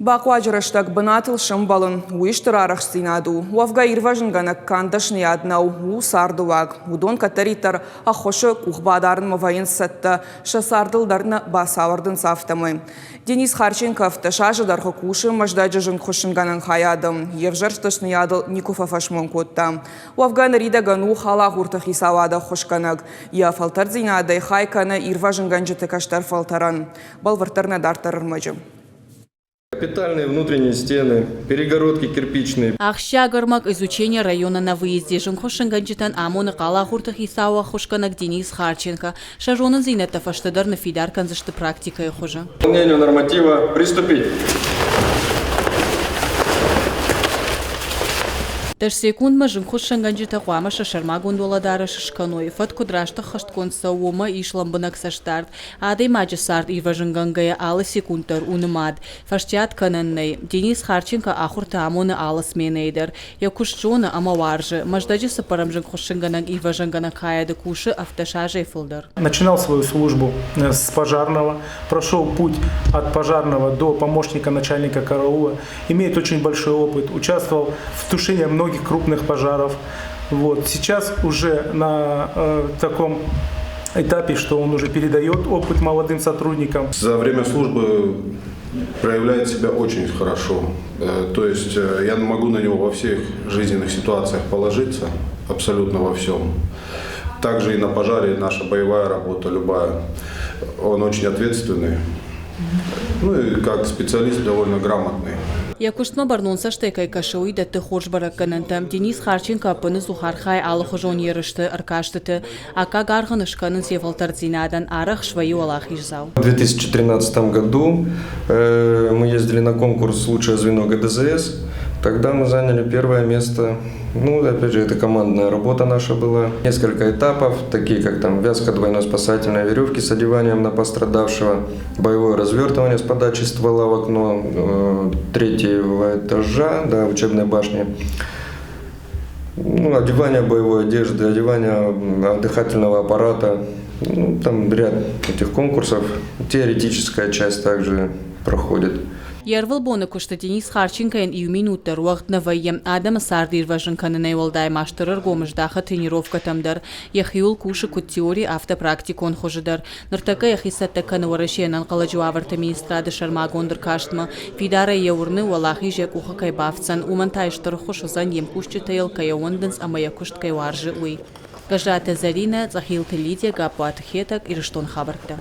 Бақуажырыштак бынатыл шымбалын уиштыр арақстинаду. Уавга ирважынганак кандашны аднау у сардуаг. Удон катаритар ахошы кухбадарын мавайын сатты шасардылдарны басавардын сафтамы. Денис Харченков ташажы дархы кушы маждаджыжын хошынганын хаядым. Евжарштышны ядыл Никуфа фашмон котта. Уавга нарида гану хала хуртах исавада хошканак. Я фалтардзинадай хайканы ирважынганжыты каштар фалтаран. Балвартарна дартарырмажым. Капитальные внутренние стены, перегородки кирпичные. Ахщагармак изучение района на выезде. Жонхошенганчитан амоны кала хуртах исауа хошканак Денис Харченко. Шажонын зинетов аштадар на фидар канзашты практика и хуже. Выполнению норматива приступить. Таш секундма жонхошенганчита хуама шашарма гондоладара шашканой. Фат кудрашта хаштконса ума ишламбанак саштарт. Адей маджасарт ирважынгангая алы секундтар унымад. Фаштят кананнай. Денис Харченко ахурта амоны алас менейдер. Якушчона амаваржи. Маждаджи сапарам жонхошенганак ирважынганак хаяды куши автошажей фылдар. Начинал свою службу с пожарного. Прошел путь от пожарного до помощника начальника караула. Имеет очень большой опыт. Участвовал в тушении многих крупных пожаров. Вот. Сейчас уже на таком этапе, что он уже передает опыт молодым сотрудникам. За время службы проявляет себя очень хорошо. То есть я могу на него во всех жизненных ситуациях положиться, абсолютно во всем. Также и на пожаре наша боевая работа, любая. Он очень ответственный. Ну и как специалист довольно грамотный. Якуштма барнонса штекай кашауи датты хорш баракканантам Денис Харченко апыны зухархай алы хожон ерышты аркаштыты, ака гарган ышканын севалтардзинадан арах шваю алах ижзау. В 2013 году мы ездили на конкурс «Лучшее звено ГДЗС». Тогда мы заняли первое место. Ну, опять же, это командная работа наша была. Несколько этапов, такие как там вязка двойно-спасательной веревки с одеванием на пострадавшего, боевое развертывание с подачей ствола в окно третьего этажа, да, учебной башни. Ну, одевание боевой одежды, одевание дыхательного аппарата. Ну, там ряд этих конкурсов. Теоретическая часть также проходит. Ярвал боны кушта Денис Харченко и минуттар уақыт навайем адам сардир важынканынай олдай маштырыр гомыждаха тренировка тамдар. Яхиул куши кут теории автопрактикон хожидар. Ныртака яхисатта канаварашенан қаладжу аварта министрады шармагондыр каштма. Фидара еурны уалахи жек уха кайбавцан. Умантайштыр хошузан ем кушчы таял каяондынс амая кушт кайваржы уй. Гажата Зарина, Захил Телидия, Гапуат Хетак и Рештон Хабарта.